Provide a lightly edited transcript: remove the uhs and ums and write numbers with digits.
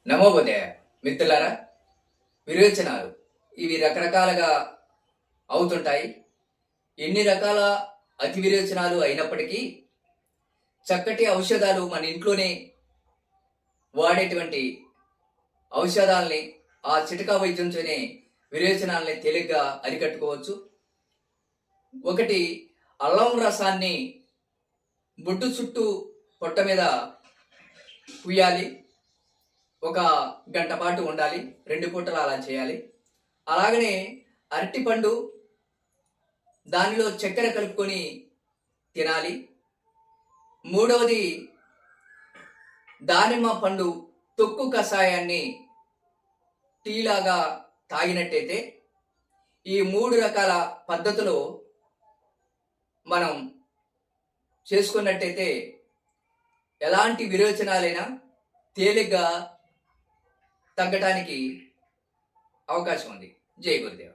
నమోబోదే మిత్రులారా, విరేచనాలు ఇవి రకరకాలుగా అవుతుంటాయి. ఎన్ని రకాల అతి విరేచనాలు అయినప్పటికీ చక్కటి ఔషధాలు మన ఇంట్లోనే వాడేటువంటి ఔషధాలని ఆ చిటకా వైద్యంతోనే విరేచనాలని తేలిగ్గా అరికట్టుకోవచ్చు. ఒకటి, అల్లం రసాన్ని బొడ్డు చుట్టూ పొట్ట మీద పుయ్యాలి. ఒక గంట పాటు ఉండాలి. 2 పూటలు అలా చేయాలి. అలాగనే అరటిపండు, దానిలో చక్కెర కలుపుకొని తినాలి. మూడవది, దానిమ్మ పండు తొక్కు కషాయాన్ని టీలాగా తాగినట్టయితే ఈ 3 రకాల పద్ధతులు మనం చేసుకున్నట్టయితే ఎలాంటి విరోచనాలైనా తేలిగ్గా తగ్గటానికి అవకాశం ఉంది. జై గురుదేవ్.